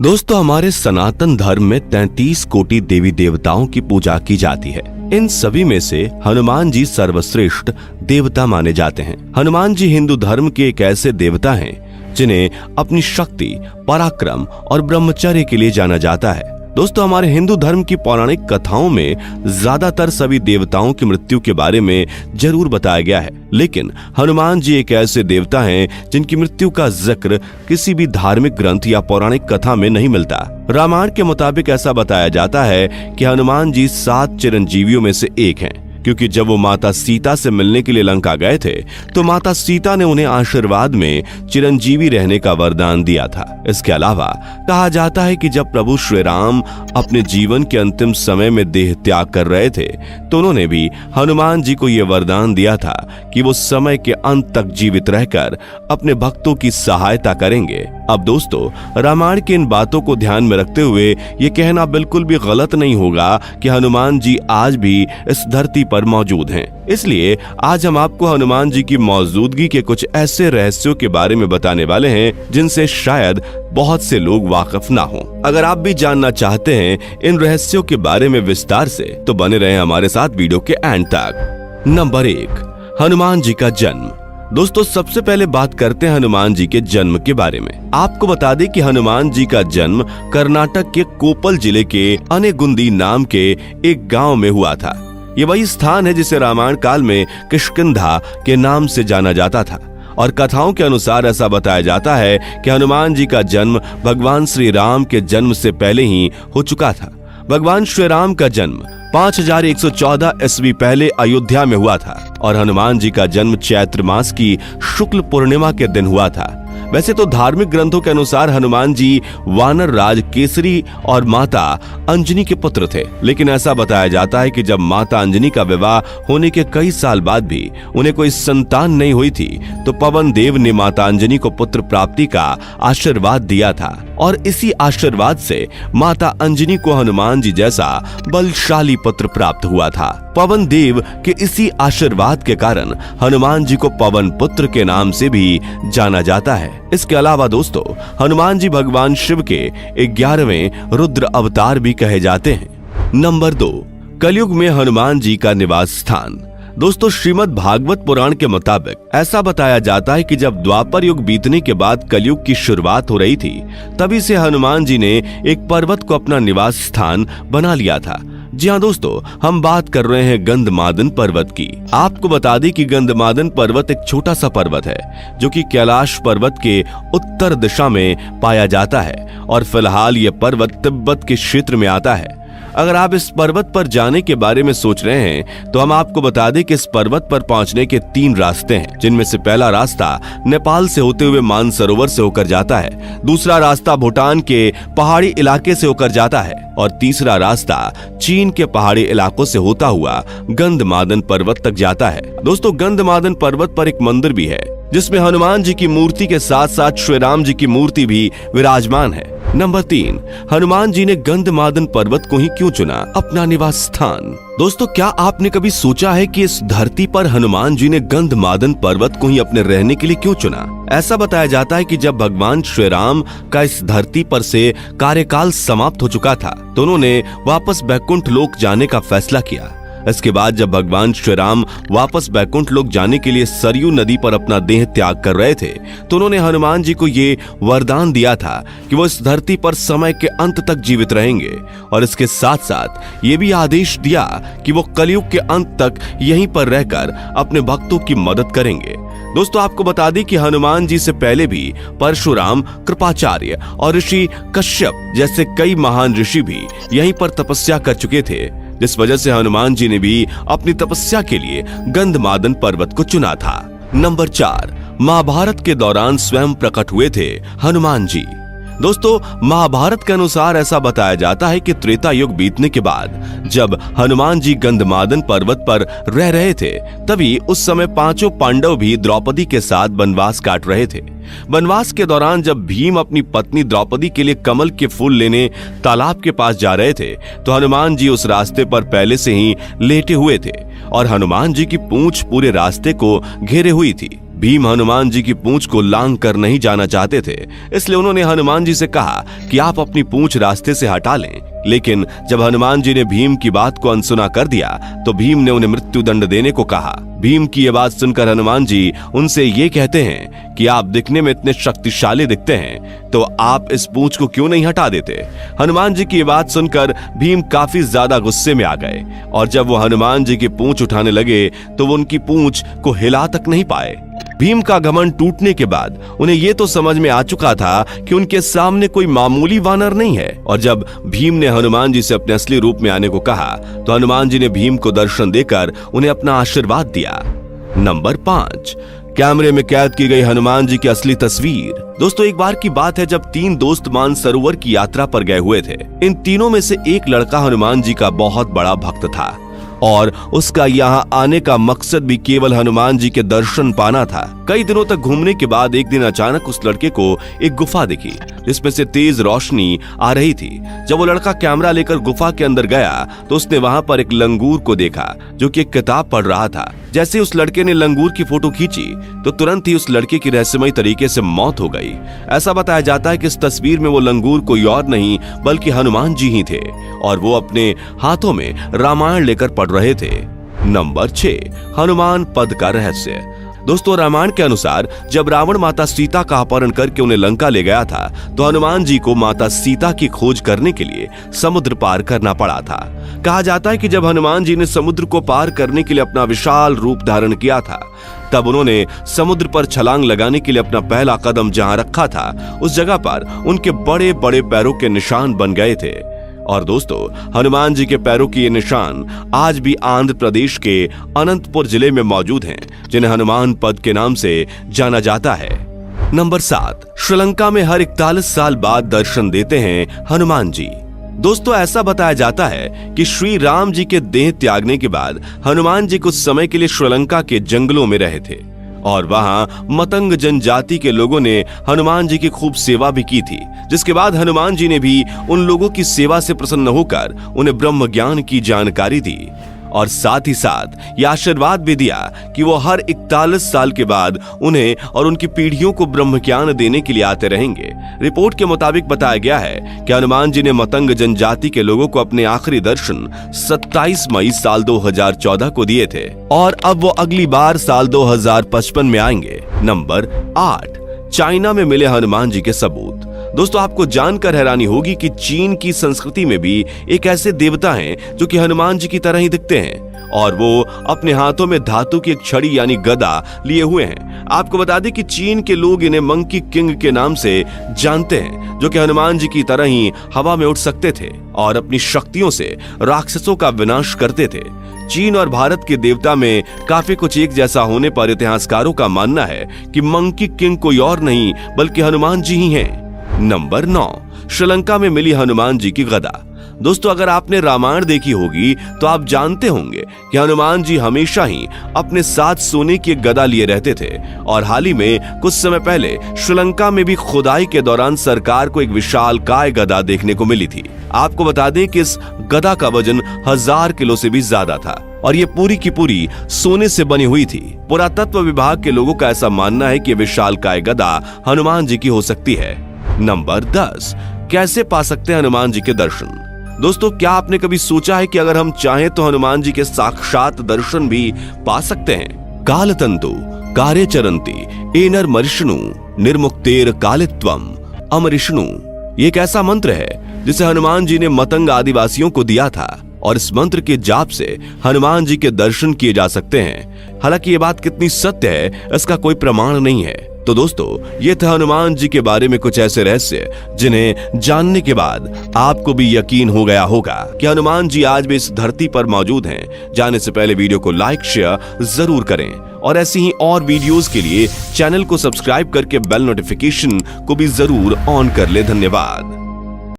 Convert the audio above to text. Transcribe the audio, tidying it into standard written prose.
दोस्तों, हमारे सनातन धर्म में 33 कोटि देवी देवताओं की पूजा की जाती है। इन सभी में से हनुमान जी सर्वश्रेष्ठ देवता माने जाते हैं। हनुमान जी हिंदू धर्म के एक ऐसे देवता हैं जिन्हें अपनी शक्ति, पराक्रम और ब्रह्मचर्य के लिए जाना जाता है। दोस्तों, हमारे हिंदू धर्म की पौराणिक कथाओं में ज्यादातर सभी देवताओं की मृत्यु के बारे में जरूर बताया गया है, लेकिन हनुमान जी एक ऐसे देवता हैं जिनकी मृत्यु का जिक्र किसी भी धार्मिक ग्रंथ या पौराणिक कथा में नहीं मिलता। रामायण के मुताबिक ऐसा बताया जाता है कि हनुमान जी 7 चिरंजीवियों में से एक हैं, क्योंकि जब वो माता सीता से मिलने के लिए लंका गए थे तो माता सीता ने उन्हें आशीर्वाद में चिरंजीवी रहने का वरदान दिया था। इसके अलावा कहा जाता है कि जब प्रभु श्री राम अपने जीवन के अंतिम समय में देह त्याग कर रहे थे तो उन्होंने भी हनुमान जी को यह वरदान दिया था कि वो समय के अंत तक जीवित रहकर अपने भक्तों की सहायता करेंगे। अब दोस्तों, रामायण की इन बातों को ध्यान में रखते हुए ये कहना बिल्कुल भी गलत नहीं होगा कि हनुमान जी आज भी इस धरती पर मौजूद हैं। इसलिए आज हम आपको हनुमान जी की मौजूदगी के कुछ ऐसे रहस्यों के बारे में बताने वाले हैं जिनसे शायद बहुत से लोग वाकिफ ना हो। अगर आप भी जानना चाहते हैं इन रहस्यों के बारे में विस्तार से, तो बने रहें हमारे साथ वीडियो के एंड तक। नंबर 1, हनुमान जी का जन्म। दोस्तों, सबसे पहले बात करते हैं हनुमान जी के जन्म के बारे में। आपको बता दें कि हनुमान जी का जन्म कर्नाटक के कोप्पल जिले के अनेगुंदी नाम के एक गांव में हुआ था। ये वही स्थान है जिसे रामायण काल में किष्किंधा के नाम से जाना जाता था, और कथाओं के अनुसार ऐसा बताया जाता है कि हनुमान जी का जन्म भगवान श्री राम के जन्म से पहले ही हो चुका था। भगवान श्री राम का जन्म 5114 ईस्वी पहले अयोध्या में हुआ था, और हनुमान जी का जन्म चैत्र मास की शुक्ल पूर्णिमा के दिन हुआ था। वैसे तो धार्मिक ग्रंथों के अनुसार हनुमान जी वानर राज केसरी और माता अंजनी के पुत्र थे, लेकिन ऐसा बताया जाता है कि जब माता अंजनी का विवाह होने के कई साल बाद भी उन्हें कोई संतान नहीं हुई थी तो पवन देव ने माता अंजनी को पुत्र प्राप्ति का आशीर्वाद दिया था, और इसी आशीर्वाद से माता अंजनी को हनुमान जी जैसा बलशाली पुत्र प्राप्त हुआ था। पवन देव के इसी आशीर्वाद के कारण हनुमान जी को पवन पुत्र के नाम से भी जाना जाता है। इसके अलावा दोस्तों, हनुमान जी भगवान शिव के 11वें रुद्र अवतार भी कहे जाते हैं। नंबर 2, कलयुग में हनुमान जी का निवास स्थान। दोस्तों, श्रीमद् भागवत पुराण के मुताबिक ऐसा बताया जाता है कि जब द्वापर युग बीतने के बाद कलयुग की शुरुआत हो रही थी, तभी से हनुमान जी ने एक पर्वत को अपना निवास स्थान बना लिया था। जी हाँ दोस्तों, हम बात कर रहे हैं गंधमादन पर्वत की। आपको बता दें कि गंधमादन पर्वत एक छोटा सा पर्वत है जो कि कैलाश पर्वत के उत्तर दिशा में पाया जाता है, और फिलहाल ये पर्वत तिब्बत के क्षेत्र में आता है। अगर आप इस पर्वत पर जाने के बारे में सोच रहे हैं तो हम आपको बता दें कि इस पर्वत पर पहुंचने के 3 रास्ते हैं, जिनमें से पहला रास्ता नेपाल से होते हुए मानसरोवर से होकर जाता है, दूसरा रास्ता भूटान के पहाड़ी इलाके से होकर जाता है, और तीसरा रास्ता चीन के पहाड़ी इलाकों से होता हुआ गंधमादन पर्वत तक जाता है। दोस्तों, गंधमादन पर्वत पर एक मंदिर भी है जिसमें हनुमान जी की मूर्ति के साथ साथ श्री राम जी की मूर्ति भी विराजमान है। नंबर 3, हनुमान जी ने गंधमादन पर्वत को ही क्यों चुना अपना निवास स्थान? दोस्तों, क्या आपने कभी सोचा है कि इस धरती पर हनुमान जी ने गंधमादन पर्वत को ही अपने रहने के लिए क्यों चुना? ऐसा बताया जाता है कि जब भगवान श्री राम का इस धरती पर से कार्यकाल समाप्त हो चुका था तो उन्होंने वापस बैकुंठ लोक जाने का फैसला किया। इसके बाद जब भगवान श्री राम वापस बैकुंठ लोक जाने के लिए सरयू नदी पर अपना देह त्याग कर रहे थे तो उन्होंने हनुमान जी को ये वरदान दिया था कि वो इस धरती पर समय के अंत तक जीवित रहेंगे, और इसके साथ साथ ये भी आदेश दिया कि वो कलयुग के अंत तक यहीं पर रहकर अपने भक्तों की मदद करेंगे। दोस्तों, आपको बता दें कि हनुमान जी से पहले भी परशुराम, कृपाचार्य और ऋषि कश्यप जैसे कई महान ऋषि भी यहीं पर तपस्या कर चुके थे, जिस वजह से हनुमान जी ने भी अपनी तपस्या के लिए गंधमादन पर्वत को चुना था। नंबर 4, महाभारत के दौरान स्वयं प्रकट हुए थे हनुमान जी। दोस्तों, महाभारत के अनुसार ऐसा बताया जाता है कि त्रेता युग बीतने के बाद जब हनुमान जी गंधमादन पर्वत पर रह रहे थे, तभी उस समय 5 पांडव भी द्रौपदी के साथ वनवास काट रहे थे। वनवास के दौरान जब भीम अपनी पत्नी द्रौपदी के लिए कमल के फूल लेने तालाब के पास जा रहे थे तो हनुमान जी उस रास्ते पर पहले से ही लेटे हुए थे, और हनुमान जी की पूंछ पूरे रास्ते को घेरे हुई थी। भीम हनुमान जी की पूंछ को लांग कर नहीं जाना चाहते थे, इसलिए उन्होंने हनुमान जी से कहा कि आप अपनी पूंछ रास्ते से हटा लें। लेकिन जब हनुमान जी ने भीम की बात को अनसुना कर दिया तो भीम ने उन्हें मृत्यु दंड देने को कहा। भीम की ये बात सुनकर हनुमान जी उनसे ये कहते हैं कि आप दिखने में इतने शक्तिशाली दिखते हैं, तो आप इस पूंछ को क्यों नहीं हटा देते। हनुमान जी की ये बात सुनकर भीम काफी ज्यादा गुस्से में आ गए और जब वो हनुमान जी की पूंछ उठाने लगे तो वो उनकी पूंछ को हिला तक नहीं पाए। भीम का घमंड टूटने के बाद उन्हें ये तो समझ में आ चुका था कि उनके सामने कोई मामूली वानर नहीं है, और जब भीम ने हनुमान जी से अपने असली रूप में आने को कहा तो हनुमान जी ने भीम को दर्शन देकर उन्हें अपना आशीर्वाद दिया। नंबर 5, कैमरे में कैद की गई हनुमान जी की असली तस्वीर। दोस्तों, एक बार की बात है जब 3 दोस्त मानसरोवर की यात्रा पर गए हुए थे। इन तीनों में से एक लड़का हनुमान जी का बहुत बड़ा भक्त था और उसका यहाँ आने का मकसद भी केवल हनुमान जी के दर्शन पाना था। कई दिनों तक घूमने के बाद एक दिन अचानक उस लड़के को एक गुफा दिखी जिसमें से तेज रोशनी आ रही थी। जब वो लड़का कैमरा लेकर गुफा के अंदर गया तो उसने वहां पर एक लंगूर को देखा जो कि एक किताब पढ़ रहा था। जैसे उस लड़के ने लंगूर की फोटो खींची तो तुरंत ही उस लड़के की रहस्यमय तरीके से मौत हो गई। ऐसा बताया जाता है कि इस तस्वीर में वो लंगूर कोई और नहीं बल्कि हनुमान जी ही थे और वो अपने हाथों में रामायण लेकर पढ़ रहे थे। नंबर 6, हनुमान पद का रहस्य। दोस्तों, रामायण के अनुसार जब रावण माता सीता का अपहरण करके उन्हें लंका ले गया था तो हनुमान जी को माता सीता की खोज करने के लिए समुद्र पार करना पड़ा था। कहा जाता है कि जब हनुमान जी ने समुद्र को पार करने के लिए अपना विशाल रूप धारण किया था तब उन्होंने समुद्र पर छलांग लगाने के लिए अपना पहला कदम जहां रखा था उस जगह पर उनके बड़े बड़े पैरों के निशान बन गए थे। और दोस्तों, हनुमान जी के पैरों के ये निशान आज भी आंध्र प्रदेश के अनंतपुर जिले में मौजूद हैं, जिन्हें हनुमान पद के नाम से जाना जाता है। नंबर 7, श्रीलंका में हर 41 साल बाद दर्शन देते हैं हनुमान जी। दोस्तों, ऐसा बताया जाता है कि श्री राम जी के देह त्यागने के बाद हनुमान जी कुछ समय के लिए श्रीलंका के जंगलों में रहे थे और वहां मतंग जनजाति के लोगों ने हनुमान जी की खूब सेवा भी की थी, जिसके बाद हनुमान जी ने भी उन लोगों की सेवा से प्रसन्न होकर उन्हें ब्रह्म ज्ञान की जानकारी दी और साथ ही साथ यह आशीर्वाद भी दिया कि वो हर 41 साल के बाद उन्हें और उनकी पीढ़ियों को ब्रह्म ज्ञान देने के लिए आते रहेंगे। रिपोर्ट के मुताबिक बताया गया है कि हनुमान जी ने मतंग जनजाति के लोगों को अपने आखिरी दर्शन 27 मई साल 2014 को दिए थे और अब वो अगली बार साल 2055 में आएंगे। नंबर 8, चाइना में मिले हनुमान जी के सबूत। दोस्तों, आपको जानकर हैरानी होगी कि चीन की संस्कृति में भी एक ऐसे देवता हैं जो कि हनुमान जी की तरह ही दिखते हैं और वो अपने हाथों में धातु की एक छड़ी यानी गदा लिए हुए हैं। आपको बता दें कि चीन के लोग इन्हें मंकी किंग के नाम से जानते हैं, जो कि हनुमान जी की तरह ही हवा में उड़ सकते थे और अपनी शक्तियों से राक्षसों का विनाश करते थे। चीन और भारत के देवता में काफी कुछ एक जैसा होने पर इतिहासकारों का मानना है कि मंकी किंग कोई और नहीं बल्कि हनुमान जी ही हैं। नंबर 9, श्रीलंका में मिली हनुमान जी की गदा। दोस्तों, अगर आपने रामायण देखी होगी तो आप जानते होंगे कि हनुमान जी हमेशा ही अपने साथ सोने की एक गदा लिए रहते थे और हाल ही में कुछ समय पहले श्रीलंका में भी खुदाई के दौरान सरकार को एक विशाल काय गदा देखने को मिली थी। आपको बता दें कि इस गदा का वजन 1000 किलो से भी ज्यादा था और ये पूरी की पूरी सोने से बनी हुई थी। पुरातत्व विभाग के लोगों का ऐसा मानना है कि विशाल काय गदा हनुमान जी की हो सकती है। नंबर 10, कैसे पा सकते हैं हनुमान जी के दर्शन। दोस्तों, क्या आपने कभी सोचा है कि अगर हम चाहें तो हनुमान जी के साक्षात दर्शन भी पा सकते हैं। कालतंतु कार्यचरंती एनर मरिष्णु निर्मुक्तेर कालित्वम अमरिष्णु, ये एक ऐसा मंत्र है जिसे हनुमान जी ने मतंग आदिवासियों को दिया था और इस मंत्र के जाप से हनुमान जी के दर्शन किए जा सकते हैं। हालांकि ये बात कितनी सत्य है इसका कोई प्रमाण नहीं है। तो दोस्तों, ये था हनुमान जी के बारे में कुछ ऐसे रहस्य जिन्हें जानने के बाद आपको भी यकीन हो गया होगा कि हनुमान जी आज भी इस धरती पर मौजूद हैं। जाने से पहले वीडियो को लाइक शेयर जरूर करें और ऐसी ही और वीडियोस के लिए चैनल को सब्सक्राइब करके बेल नोटिफिकेशन को भी जरूर ऑन कर ले। धन्यवाद।